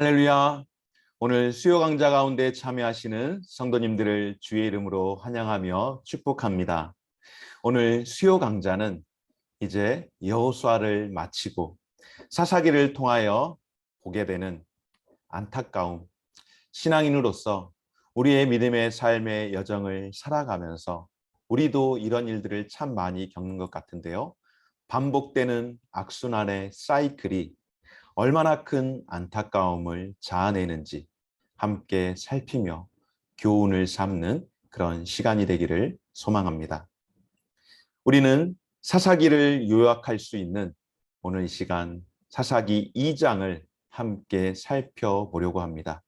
할렐루야. 오늘 수요 강좌 가운데 참여하시는 성도님들을 주의 이름으로 환영하며 축복합니다. 오늘 수요 강좌는 이제 여호수아를 마치고 사사기를 통하여 보게 되는 안타까움, 신앙인으로서 우리의 믿음의 삶의 여정을 살아가면서 우리도 이런 일들을 참 많이 겪는 것 같은데요. 반복되는 악순환의 사이클이 얼마나 큰 안타까움을 자아내는지 함께 살피며 교훈을 삼는 그런 시간이 되기를 소망합니다. 우리는 사사기를 요약할 수 있는 오늘 이 시간 사사기 2장을 함께 살펴보려고 합니다.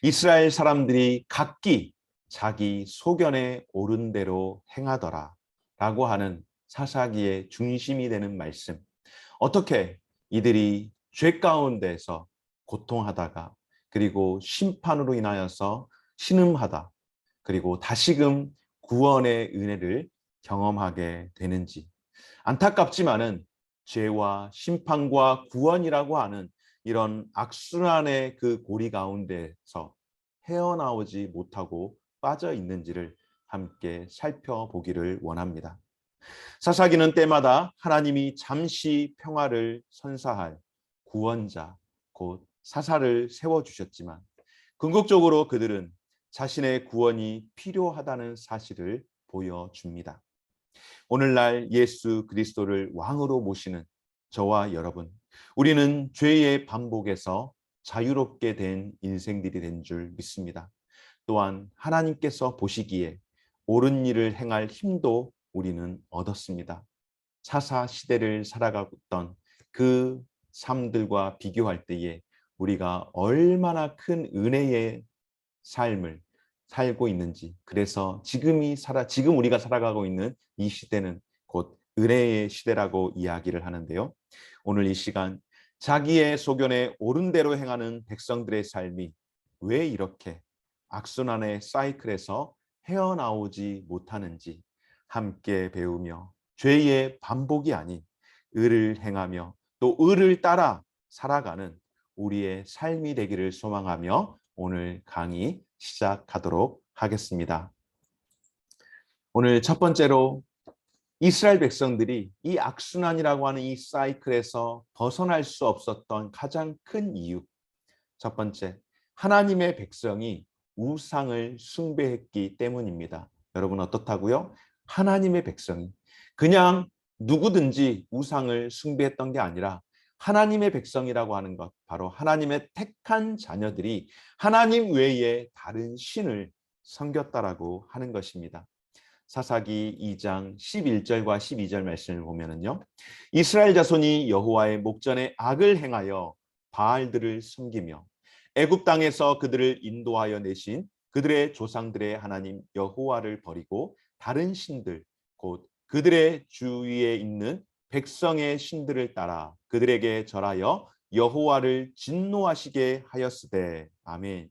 이스라엘 사람들이 각기 자기 소견에 옳은 대로 행하더라 라고 하는 사사기의 중심이 되는 말씀. 어떻게 이들이 죄 가운데서 고통하다가 그리고 심판으로 인하여서 신음하다 그리고 다시금 구원의 은혜를 경험하게 되는지, 안타깝지만은 죄와 심판과 구원이라고 하는 이런 악순환의 그 고리 가운데서 헤어나오지 못하고 빠져 있는지를 함께 살펴보기를 원합니다. 사사기는 때마다 하나님이 잠시 평화를 선사할 구원자, 곧 사사를 세워주셨지만 궁극적으로 그들은 자신의 구원이 필요하다는 사실을 보여줍니다. 오늘날 예수 그리스도를 왕으로 모시는 저와 여러분, 우리는 죄의 반복에서 자유롭게 된 인생들이 된 줄 믿습니다. 또한 하나님께서 보시기에 옳은 일을 행할 힘도 우리는 얻었습니다. 사사 시대를 살아가던 그 삶들과 비교할 때에 우리가 얼마나 큰 은혜의 삶을 살고 있는지, 그래서 지금 우리가 살아가고 있는 이 시대는 곧 은혜의 시대라고 이야기를 하는데요. 오늘 이 시간 자기의 소견에 옳은 대로 행하는 백성들의 삶이 왜 이렇게 악순환의 사이클에서 헤어나오지 못하는지 함께 배우며 죄의 반복이 아닌 의를 행하며 또 의를 따라 살아가는 우리의 삶이 되기를 소망하며 오늘 강의 시작하도록 하겠습니다. 오늘 첫 번째로 이스라엘 백성들이 이 악순환이라고 하는 이 사이클에서 벗어날 수 없었던 가장 큰 이유, 첫 번째, 하나님의 백성이 우상을 숭배했기 때문입니다. 여러분 어떻다고요? 하나님의 백성이 그냥 누구든지 우상을 숭배했던 게 아니라 하나님의 백성이라고 하는 것, 바로 하나님의 택한 자녀들이 하나님 외에 다른 신을 섬겼다라고 하는 것입니다. 사사기 2장 11절과 12절 말씀을 보면은요. 이스라엘 자손이 여호와의 목전에 악을 행하여 바알들을 섬기며 애굽 땅에서 그들을 인도하여 내신 그들의 조상들의 하나님 여호와를 버리고 다른 신들 곧 그들의 주위에 있는 백성의 신들을 따라 그들에게 절하여 여호와를 진노하시게 하였으되. 아멘.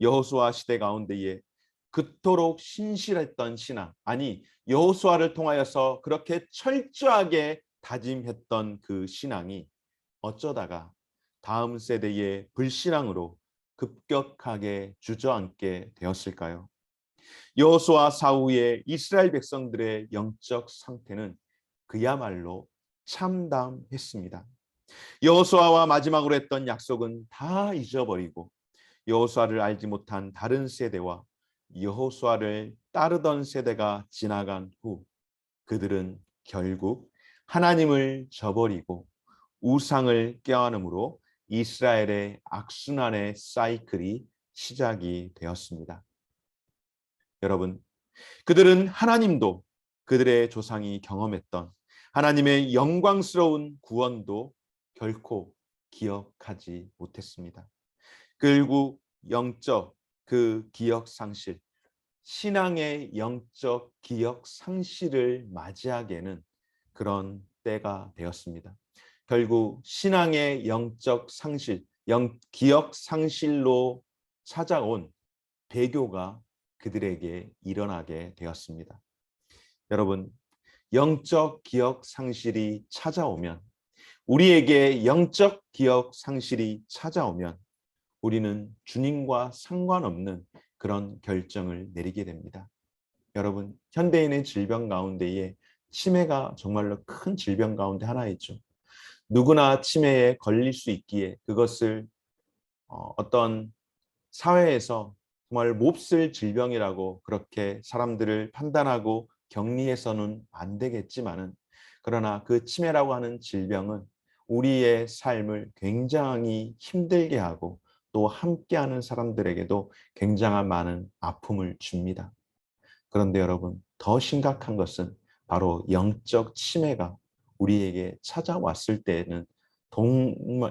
여호수아 시대 가운데에 그토록 신실했던 신앙, 아니 여호수아를 통하여서 그렇게 철저하게 다짐했던 그 신앙이 어쩌다가 다음 세대의 불신앙으로 급격하게 주저앉게 되었을까요? 여호수아 사후에 이스라엘 백성들의 영적 상태는 그야말로 참담했습니다. 여호수아와 마지막으로 했던 약속은 다 잊어버리고 여호수아를 알지 못한 다른 세대와 여호수아를 따르던 세대가 지나간 후 그들은 결국 하나님을 저버리고 우상을 껴안음으로 이스라엘의 악순환의 사이클이 시작이 되었습니다. 여러분, 그들은 하나님도 그들의 조상이 경험했던 하나님의 영광스러운 구원도 결코 기억하지 못했습니다. 결국 영적 그 기억 상실, 신앙의 영적 기억 상실을 맞이하게는 그런 때가 되었습니다. 결국 신앙의 영적 상실, 기억 상실로 찾아온 배교가 그들에게 일어나게 되었습니다. 여러분, 영적 기억 상실이 찾아오면 우리에게 영적 기억 상실이 찾아오면 우리는 주님과 상관없는 그런 결정을 내리게 됩니다. 여러분, 현대인의 질병 가운데에 치매가 정말로 큰 질병 가운데 하나이죠. 누구나 치매에 걸릴 수 있기에 그것을 어떤 사회에서 정말 몹쓸 질병이라고 그렇게 사람들을 판단하고 격리해서는 안 되겠지만은, 그러나 그 치매라고 하는 질병은 우리의 삶을 굉장히 힘들게 하고 또 함께하는 사람들에게도 굉장한 많은 아픔을 줍니다. 그런데 여러분, 더 심각한 것은 바로 영적 치매가 우리에게 찾아왔을 때에는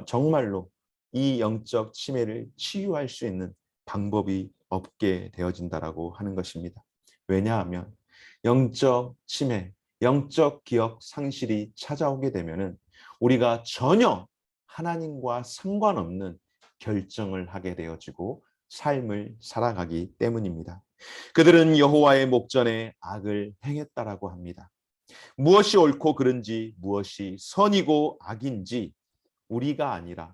정말로 이 영적 치매를 치유할 수 있는 방법이 없게 되어진다라고 하는 것입니다. 왜냐하면 영적 치매, 영적 기억 상실이 찾아오게 되면은 우리가 전혀 하나님과 상관없는 결정을 하게 되어지고 삶을 살아가기 때문입니다. 그들은 여호와의 목전에 악을 행했다라고 합니다. 무엇이 옳고 그른지, 무엇이 선이고 악인지 우리가 아니라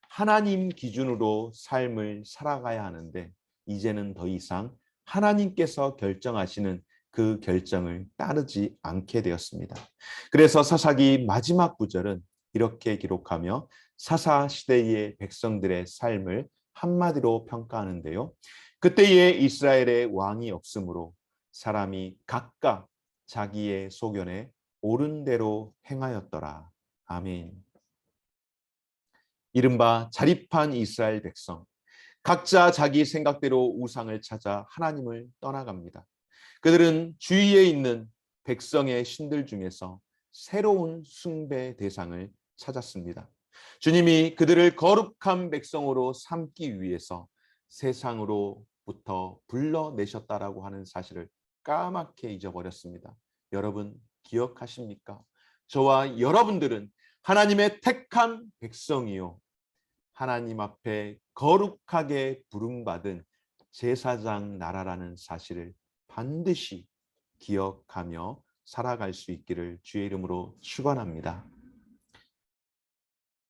하나님 기준으로 삶을 살아가야 하는데, 이제는 더 이상 하나님께서 결정하시는 그 결정을 따르지 않게 되었습니다. 그래서 사사기 마지막 구절은 이렇게 기록하며 사사 시대의 백성들의 삶을 한마디로 평가하는데요. 그때에 이스라엘의 왕이 없으므로 사람이 각각 자기의 소견에 옳은 대로 행하였더라. 아멘. 이른바 자립한 이스라엘 백성, 각자 자기 생각대로 우상을 찾아 하나님을 떠나갑니다. 그들은 주위에 있는 백성의 신들 중에서 새로운 숭배 대상을 찾았습니다. 주님이 그들을 거룩한 백성으로 삼기 위해서 세상으로부터 불러내셨다라고 하는 사실을 까맣게 잊어버렸습니다. 여러분 기억하십니까? 저와 여러분들은 하나님의 택한 백성이요, 하나님 앞에 거룩하게 부름받은 제사장 나라라는 사실을 반드시 기억하며 살아갈 수 있기를 주의 이름으로 축원합니다.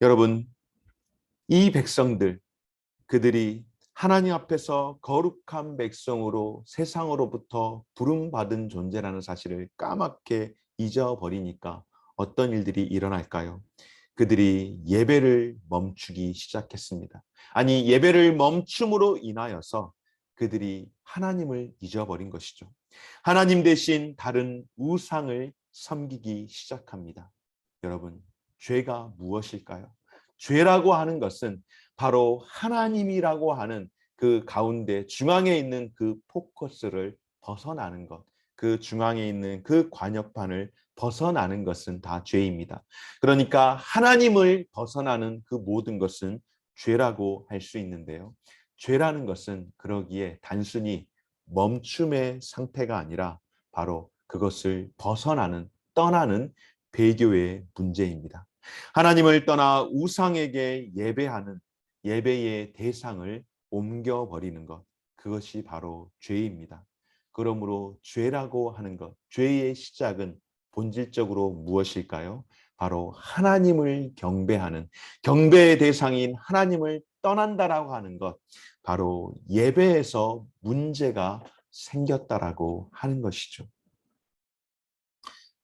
여러분, 이 백성들, 그들이 하나님 앞에서 거룩한 백성으로 세상으로부터 부름받은 존재라는 사실을 까맣게 잊어버리니까 어떤 일들이 일어날까요? 그들이 예배를 멈추기 시작했습니다. 아니, 예배를 멈춤으로 인하여서 그들이 하나님을 잊어버린 것이죠. 하나님 대신 다른 우상을 섬기기 시작합니다. 여러분, 죄가 무엇일까요? 죄라고 하는 것은 바로 하나님이라고 하는 그 가운데 중앙에 있는 그 포커스를 벗어나는 것, 그 중앙에 있는 그 관역판을 벗어나는 것은 다 죄입니다. 그러니까 하나님을 벗어나는 그 모든 것은 죄라고 할 수 있는데요. 죄라는 것은 그러기에 단순히 멈춤의 상태가 아니라 바로 그것을 벗어나는, 떠나는 배교의 문제입니다. 하나님을 떠나 우상에게 예배하는 예배의 대상을 옮겨버리는 것, 그것이 바로 죄입니다. 그러므로 죄라고 하는 것, 죄의 시작은 본질적으로 무엇일까요? 바로 하나님을 경배하는, 경배의 대상인 하나님을 떠난다라고 하는 것, 바로 예배에서 문제가 생겼다라고 하는 것이죠.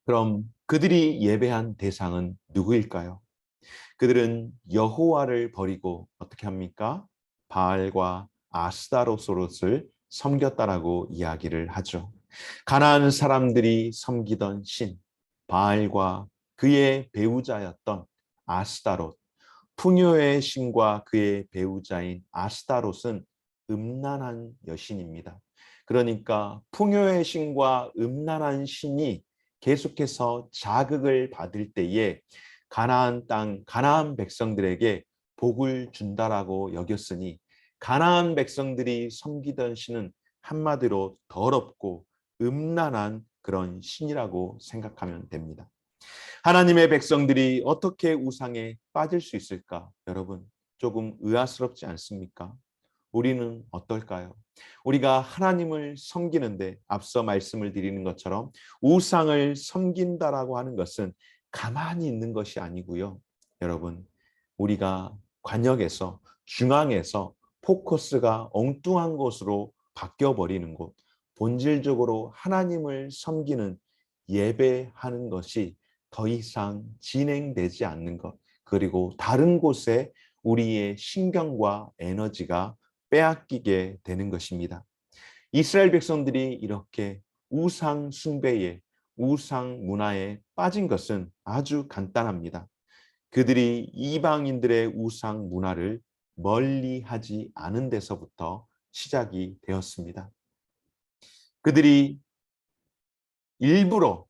그럼 그들이 예배한 대상은 누구일까요? 그들은 여호와를 버리고 어떻게 합니까? 바알과 아스타로스를 섬겼다라고 이야기를 하죠. 가나안 사람들이 섬기던 신 바알과 그의 배우자였던 아스타롯, 풍요의 신과 그의 배우자인 아스타롯은 음란한 여신입니다. 그러니까 풍요의 신과 음란한 신이 계속해서 자극을 받을 때에 가나안 땅, 가나안 백성들에게 복을 준다라고 여겼으니, 가나안 백성들이 섬기던 신은 한마디로 더럽고 음란한 그런 신이라고 생각하면 됩니다. 하나님의 백성들이 어떻게 우상에 빠질 수 있을까? 여러분, 조금 의아스럽지 않습니까? 우리는 어떨까요? 우리가 하나님을 섬기는데 앞서 말씀을 드리는 것처럼 우상을 섬긴다라고 하는 것은 가만히 있는 것이 아니고요. 여러분, 우리가 관역에서 중앙에서 포커스가 엉뚱한 곳으로 바뀌어 버리는 곳, 본질적으로 하나님을 섬기는 예배하는 것이 더 이상 진행되지 않는 것, 그리고 다른 곳에 우리의 신경과 에너지가 빼앗기게 되는 것입니다. 이스라엘 백성들이 이렇게 우상 숭배에, 우상 문화에 빠진 것은 아주 간단합니다. 그들이 이방인들의 우상 문화를 멀리하지 않은 데서부터 시작이 되었습니다. 그들이 일부러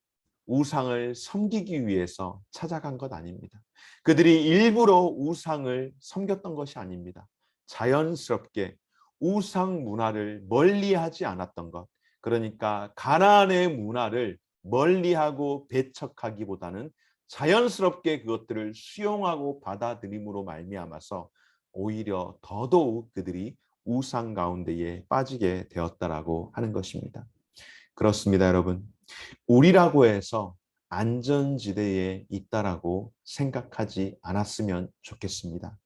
우상을 섬기기 위해서 찾아간 것 아닙니다. 그들이 일부러 우상을 섬겼던 것이 아닙니다. 자연스럽게 우상 문화를 멀리하지 않았던 것. 그러니까 가나안의 문화를 멀리하고 배척하기보다는 자연스럽게 그것들을 수용하고 받아들임으로 말미암아서 오히려 더더욱 그들이 우상 가운데에 빠지게 되었다라고 하는 것입니다. 그렇습니다, 여러분. 우리라고 해서 안전지대에 있다라고 생각하지 않았으면 좋겠습니다.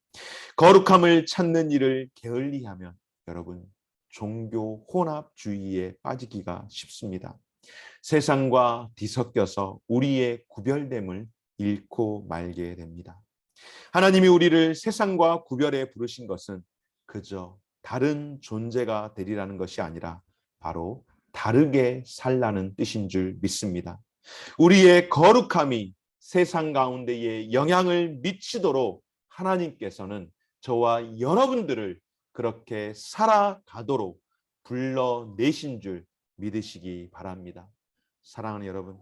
거룩함을 찾는 일을 게을리하면 여러분, 종교 혼합주의에 빠지기가 쉽습니다. 세상과 뒤섞여서 우리의 구별됨을 잃고 말게 됩니다. 하나님이 우리를 세상과 구별해 부르신 것은 그저 다른 존재가 되리라는 것이 아니라 바로 다르게 살라는 뜻인 줄 믿습니다. 우리의 거룩함이 세상 가운데에 영향을 미치도록 하나님께서는 저와 여러분들을 그렇게 살아가도록 불러내신 줄 믿으시기 바랍니다. 사랑하는 여러분,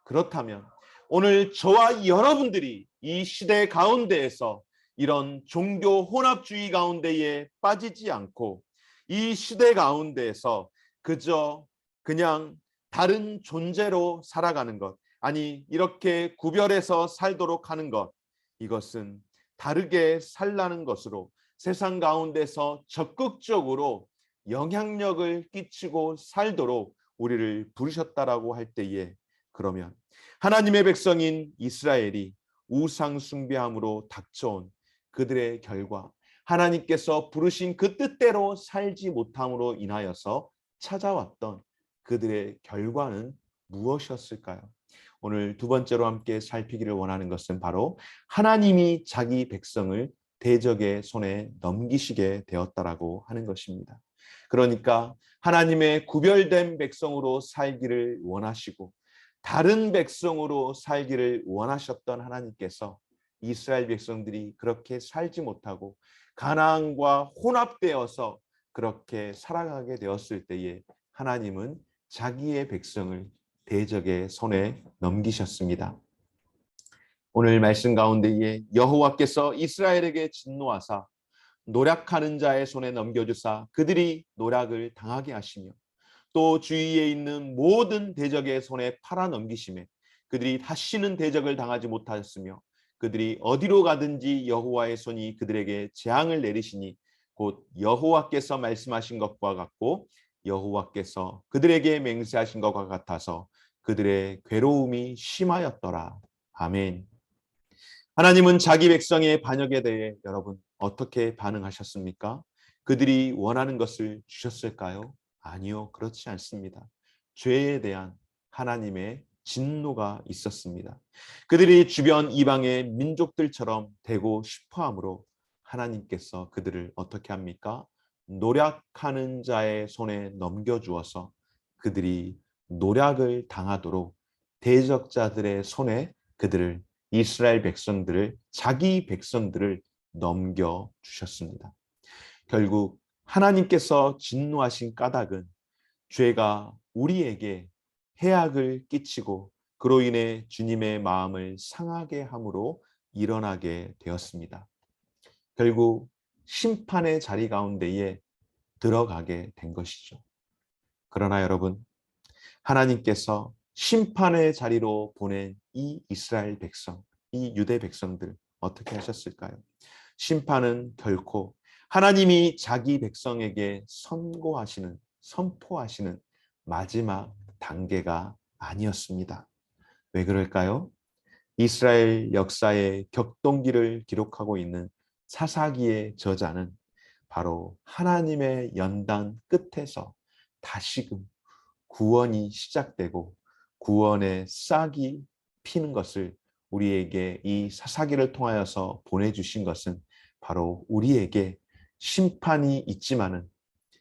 그렇다면 오늘 저와 여러분들이 이 시대 가운데에서 이런 종교 혼합주의 가운데에 빠지지 않고 이 시대 가운데에서 그저 그냥 다른 존재로 살아가는 것, 아니 이렇게 구별해서 살도록 하는 것, 이것은 다르게 살라는 것으로 세상 가운데서 적극적으로 영향력을 끼치고 살도록 우리를 부르셨다라고 할 때에, 그러면 하나님의 백성인 이스라엘이 우상 숭배함으로 닥쳐온 그들의 결과, 하나님께서 부르신 그 뜻대로 살지 못함으로 인하여서 찾아왔던 그들의 결과는 무엇이었을까요? 오늘 두 번째로 함께 살피기를 원하는 것은 바로 하나님이 자기 백성을 대적의 손에 넘기시게 되었다라고 하는 것입니다. 그러니까 하나님의 구별된 백성으로 살기를 원하시고 다른 백성으로 살기를 원하셨던 하나님께서 이스라엘 백성들이 그렇게 살지 못하고 가나안과 혼합되어서 그렇게 살아가게 되었을 때에 하나님은 자기의 백성을 대적의 손에 넘기셨습니다. 오늘 말씀 가운데에 여호와께서 이스라엘에게 진노하사 노략하는 자의 손에 넘겨주사 그들이 노략을 당하게 하시며 또 주위에 있는 모든 대적의 손에 팔아 넘기심에 그들이 다시는 대적을 당하지 못하였으며 그들이 어디로 가든지 여호와의 손이 그들에게 재앙을 내리시니 곧 여호와께서 말씀하신 것과 같고 여호와께서 그들에게 맹세하신 것과 같아서 그들의 괴로움이 심하였더라. 아멘. 하나님은 자기 백성의 반역에 대해 여러분 어떻게 반응하셨습니까? 그들이 원하는 것을 주셨을까요? 아니요, 그렇지 않습니다. 죄에 대한 하나님의 진노가 있었습니다. 그들이 주변 이방의 민족들처럼 되고 싶어 하므로 하나님께서 그들을 어떻게 합니까? 노략하는 자의 손에 넘겨주어서 그들이 노략을 당하도록 대적자들의 손에 그들을 이스라엘 백성들을 자기 백성들을 넘겨 주셨습니다. 결국 하나님께서 진노하신 까닭은 죄가 우리에게 해악을 끼치고 그로 인해 주님의 마음을 상하게 함으로 일어나게 되었습니다. 결국 심판의 자리 가운데에 들어가게 된 것이죠. 그러나 여러분, 하나님께서 심판의 자리로 보낸 이 이스라엘 백성, 이 유대 백성들 어떻게 하셨을까요? 심판은 결코 하나님이 자기 백성에게 선포하시는 마지막 단계가 아니었습니다. 왜 그럴까요? 이스라엘 역사의 격동기를 기록하고 있는 사사기의 저자는 바로 하나님의 연단 끝에서 다시금 구원이 시작되고 구원의 싹이 피는 것을 우리에게 이 사사기를 통하여서 보내주신 것은 바로 우리에게 심판이 있지만은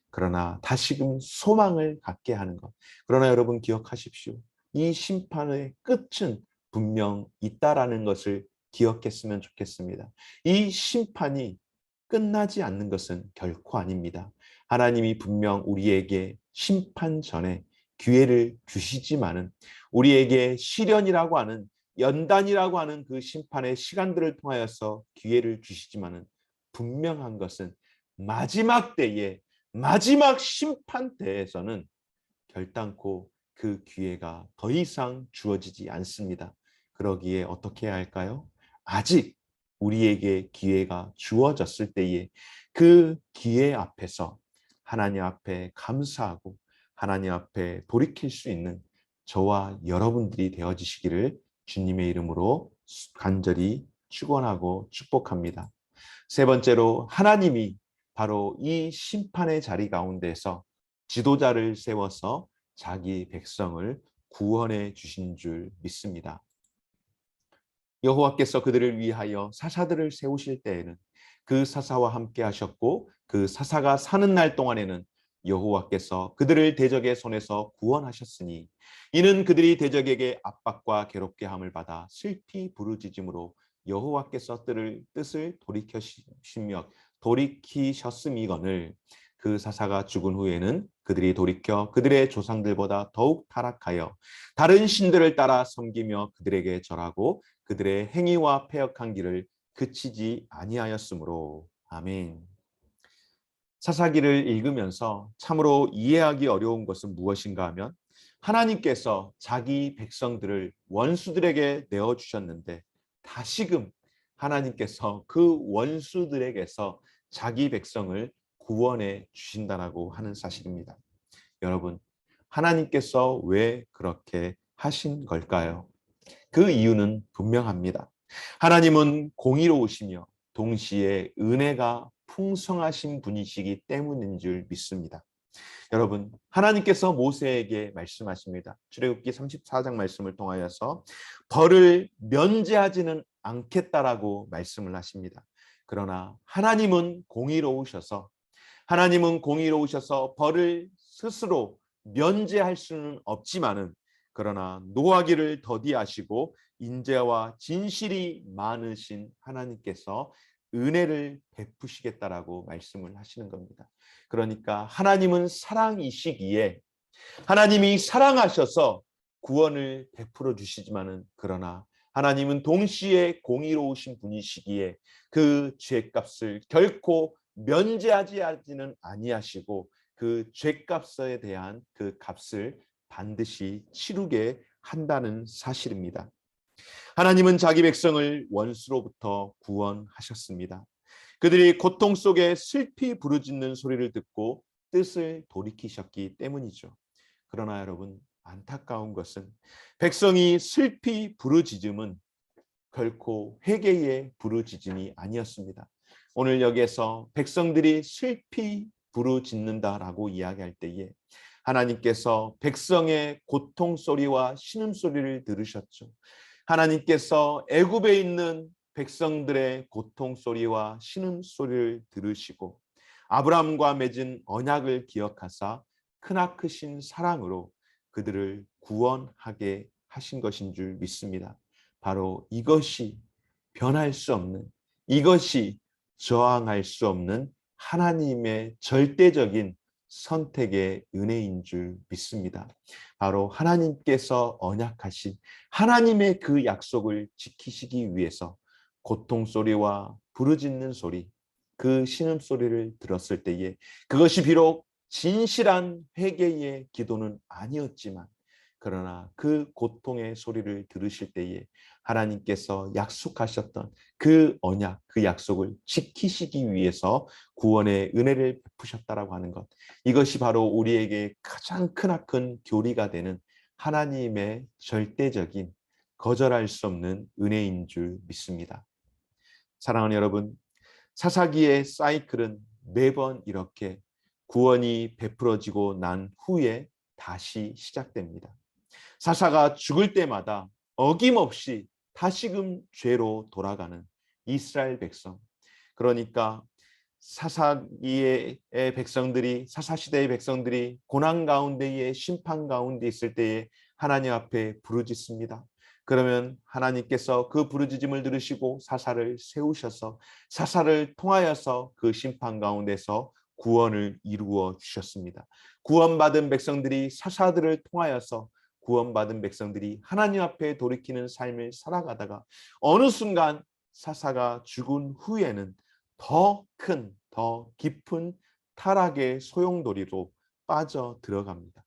그러나 다시금 소망을 갖게 하는 것. 그러나 여러분 기억하십시오. 이 심판의 끝은 분명 있다라는 것을 기억했으면 좋겠습니다. 이 심판이 끝나지 않는 것은 결코 아닙니다. 하나님이 분명 우리에게 심판 전에 기회를 주시지만은 우리에게 시련이라고 하는 연단이라고 하는 그 심판의 시간들을 통하여서 기회를 주시지만은 분명한 것은 마지막 때에 마지막 심판 때에서는 결단코 그 기회가 더 이상 주어지지 않습니다. 그러기에 어떻게 해야 할까요? 아직 우리에게 기회가 주어졌을 때에 그 기회 앞에서 하나님 앞에 감사하고 하나님 앞에 돌이킬 수 있는 저와 여러분들이 되어지시기를 주님의 이름으로 간절히 축원하고 축복합니다. 세 번째로 하나님이 바로 이 심판의 자리 가운데서 지도자를 세워서 자기 백성을 구원해 주신 줄 믿습니다. 여호와께서 그들을 위하여 사사들을 세우실 때에는 그 사사와 함께 하셨고 그 사사가 사는 날 동안에는 여호와께서 그들을 대적의 손에서 구원하셨으니 이는 그들이 대적에게 압박과 괴롭게 함을 받아 슬피 부르짖음으로 여호와께서 뜻을 돌이키셨음이거늘 그 사사가 죽은 후에는 그들이 돌이켜 그들의 조상들보다 더욱 타락하여 다른 신들을 따라 섬기며 그들에게 절하고 그들의 행위와 패역한 길을 그치지 아니하였으므로. 아멘. 사사기를 읽으면서 참으로 이해하기 어려운 것은 무엇인가 하면 하나님께서 자기 백성들을 원수들에게 내어주셨는데 다시금 하나님께서 그 원수들에게서 자기 백성을 구원해 주신다라고 하는 사실입니다. 여러분, 하나님께서 왜 그렇게 하신 걸까요? 그 이유는 분명합니다. 하나님은 공의로우시며 동시에 은혜가 풍성하신 분이시기 때문인 줄 믿습니다. 여러분, 하나님께서 모세에게 말씀하십니다. 출애굽기 34장 말씀을 통하여서 벌을 면제하지는 않겠다라고 말씀을 하십니다. 그러나 하나님은 공의로우셔서 벌을 스스로 면제할 수는 없지만은 그러나 노하기를 더디하시고 인자와 진실이 많으신 하나님께서 은혜를 베푸시겠다라고 말씀을 하시는 겁니다. 그러니까 하나님은 사랑이시기에 하나님이 사랑하셔서 구원을 베풀어 주시지만은 그러나 하나님은 동시에 공의로우신 분이시기에 그 죄값을 결코 면제하지는 아니하시고 그 죄값에 대한 그 값을 반드시 치르게 한다는 사실입니다. 하나님은 자기 백성을 원수로부터 구원하셨습니다. 그들이 고통 속에 슬피 부르짖는 소리를 듣고 뜻을 돌이키셨기 때문이죠. 그러나 여러분, 안타까운 것은 백성이 슬피 부르짖음은 결코 회개의 부르짖음이 아니었습니다. 오늘 여기에서 백성들이 슬피 부르짖는다라고 이야기할 때에 하나님께서 백성의 고통 소리와 신음 소리를 들으셨죠. 하나님께서 애굽에 있는 백성들의 고통 소리와 신음 소리를 들으시고 아브라함과 맺은 언약을 기억하사 크나크신 사랑으로 그들을 구원하게 하신 것인 줄 믿습니다. 바로 이것이 변할 수 없는, 이것이 저항할 수 없는 하나님의 절대적인 선택의 은혜인 줄 믿습니다. 바로 하나님께서 언약하신 하나님의 그 약속을 지키시기 위해서 고통 소리와 부르짖는 소리, 그 신음소리를 들었을 때에 그것이 비록 진실한 회개의 기도는 아니었지만 그러나 그 고통의 소리를 들으실 때에 하나님께서 약속하셨던 그 언약, 그 약속을 지키시기 위해서 구원의 은혜를 베푸셨다라고 하는 것. 이것이 바로 우리에게 가장 크나큰 교리가 되는 하나님의 절대적인 거절할 수 없는 은혜인 줄 믿습니다. 사랑하는 여러분, 사사기의 사이클은 매번 이렇게 구원이 베풀어지고 난 후에 다시 시작됩니다. 사사가 죽을 때마다 어김없이 다시금 죄로 돌아가는 이스라엘 백성. 그러니까 사사기의 백성들이, 사사시대의 백성들이 고난 가운데에, 심판 가운데 있을 때에 하나님 앞에 부르짖습니다. 그러면 하나님께서 그 부르짖음을 들으시고 사사를 세우셔서 사사를 통하여서 그 심판 가운데서 구원을 이루어 주셨습니다. 구원받은 백성들이 사사들을 통하여서, 구원받은 백성들이 하나님 앞에 돌이키는 삶을 살아가다가 어느 순간 사사가 죽은 후에는 더 큰, 더 깊은 타락의 소용돌이로 빠져 들어갑니다.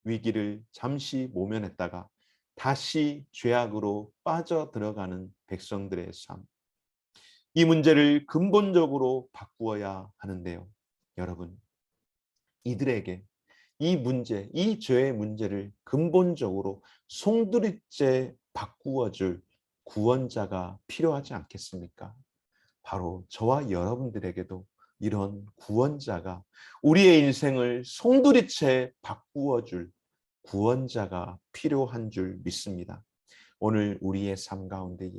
위기를 잠시 모면했다가 다시 죄악으로 빠져 들어가는 백성들의 삶. 이 문제를 근본적으로 바꾸어야 하는데요. 여러분, 이들에게 이 문제, 이 죄의 문제를 근본적으로 송두리째 바꾸어줄 구원자가 필요하지 않겠습니까? 바로 저와 여러분들에게도 이런 구원자가, 우리의 인생을 송두리째 바꾸어줄 구원자가 필요한 줄 믿습니다. 오늘 우리의 삶 가운데에,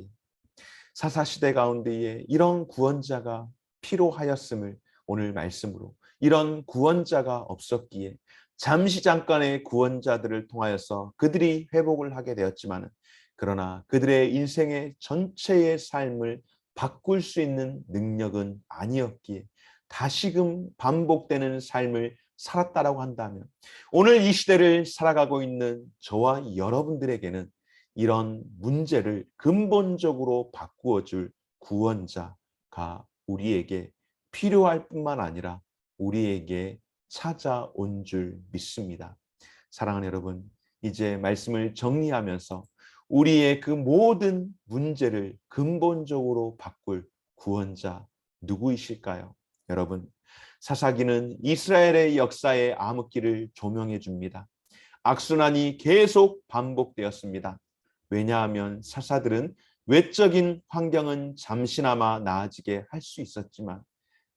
사사시대 가운데에 이런 구원자가 필요하였음을 오늘 말씀으로, 이런 구원자가 없었기에 잠시 잠깐의 구원자들을 통하여서 그들이 회복을 하게 되었지만, 그러나 그들의 인생의 전체의 삶을 바꿀 수 있는 능력은 아니었기에 다시금 반복되는 삶을 살았다라고 한다면, 오늘 이 시대를 살아가고 있는 저와 여러분들에게는 이런 문제를 근본적으로 바꾸어줄 구원자가 우리에게 필요할 뿐만 아니라 우리에게 찾아온 줄 믿습니다. 사랑하는 여러분, 이제 말씀을 정리하면서 우리의 그 모든 문제를 근본적으로 바꿀 구원자 누구이실까요? 여러분, 사사기는 이스라엘의 역사의 암흑기를 조명해 줍니다. 악순환이 계속 반복되었습니다. 왜냐하면 사사들은 외적인 환경은 잠시나마 나아지게 할 수 있었지만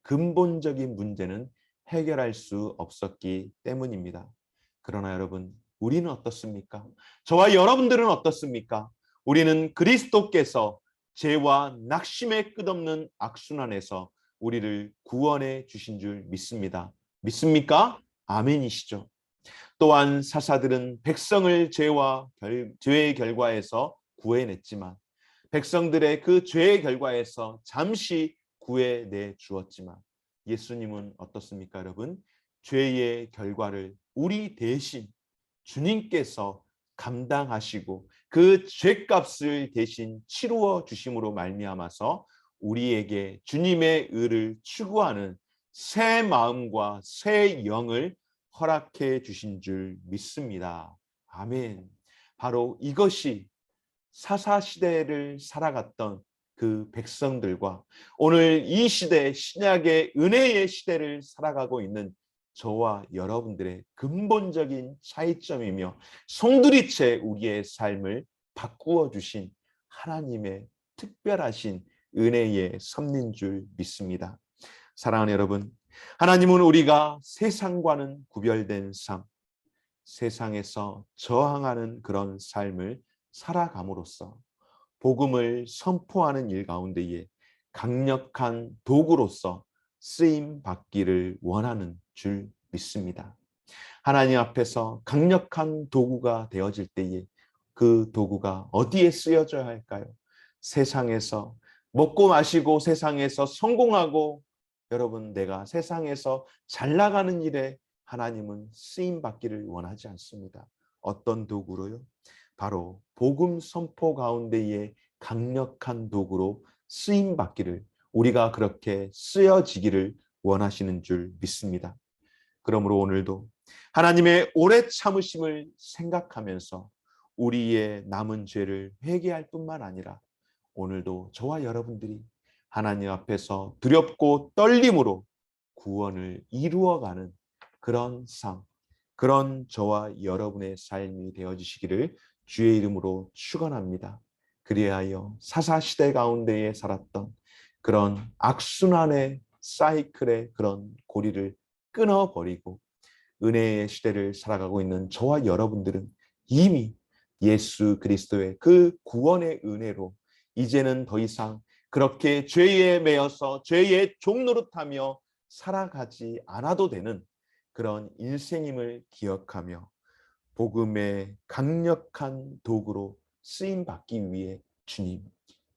근본적인 문제는 해결할 수 없었기 때문입니다. 그러나 여러분, 우리는 어떻습니까? 저와 여러분들은 어떻습니까? 우리는 그리스도께서 죄와 낙심의 끝없는 악순환에서 우리를 구원해 주신 줄 믿습니다. 믿습니까? 아멘이시죠? 또한 사사들은 백성을 죄의 결과에서 구해냈지만, 백성들의 그 죄의 결과에서 잠시 구해내 주었지만, 예수님은 어떻습니까, 여러분? 죄의 결과를 우리 대신 주님께서 감당하시고 그 죄값을 대신 치루어 주심으로 말미암아서 우리에게 주님의 의를 추구하는 새 마음과 새 영을 허락해 주신 줄 믿습니다. 아멘. 바로 이것이 사사시대를 살아갔던 그 백성들과 오늘 이 시대, 신약의 은혜의 시대를 살아가고 있는 저와 여러분들의 근본적인 차이점이며 송두리째 우리의 삶을 바꾸어 주신 하나님의 특별하신 은혜의 섭리인 줄 믿습니다. 사랑하는 여러분, 하나님은 우리가 세상과는 구별된 삶, 세상에서 저항하는 그런 삶을 살아감으로써 복음을 선포하는 일 가운데에 강력한 도구로서 쓰임 받기를 원하는 줄 믿습니다. 하나님 앞에서 강력한 도구가 되어질 때에 그 도구가 어디에 쓰여져야 할까요? 세상에서 먹고 마시고 세상에서 성공하고, 여러분, 내가 세상에서 잘 나가는 일에 하나님은 쓰임 받기를 원하지 않습니다. 어떤 도구로요? 바로 복음 선포 가운데에 강력한 도구로 쓰임 받기를, 우리가 그렇게 쓰여지기를 원하시는 줄 믿습니다. 그러므로 오늘도 하나님의 오래 참으심을 생각하면서 우리의 남은 죄를 회개할 뿐만 아니라 오늘도 저와 여러분들이 하나님 앞에서 두렵고 떨림으로 구원을 이루어가는 그런 삶, 그런 저와 여러분의 삶이 되어지시기를 주의 이름으로 축원합니다. 그리하여 사사시대 가운데에 살았던 그런 악순환의 사이클의 그런 고리를 끊어버리고 은혜의 시대를 살아가고 있는 저와 여러분들은 이미 예수 그리스도의 그 구원의 은혜로 이제는 더 이상 그렇게 죄에 매여서 죄의 종노릇하며 살아가지 않아도 되는 그런 인생임을 기억하며 복음의 강력한 도구로 쓰임받기 위해 주님,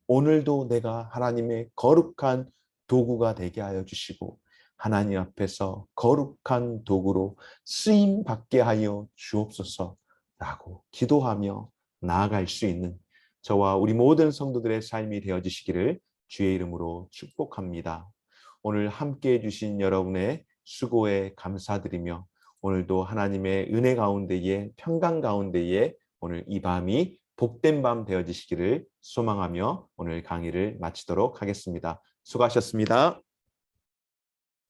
오늘도 내가 하나님의 거룩한 도구가 되게 하여 주시고 하나님 앞에서 거룩한 도구로 쓰임받게 하여 주옵소서라고 기도하며 나아갈 수 있는 저와 우리 모든 성도들의 삶이 되어지시기를 주의 이름으로 축복합니다. 오늘 함께해 주신 여러분의 수고에 감사드리며 오늘도 하나님의 은혜 가운데에 평강 가운데에 오늘 이 밤이 복된 밤 되어지시기를 소망하며 오늘 강의를 마치도록 하겠습니다. 수고하셨습니다.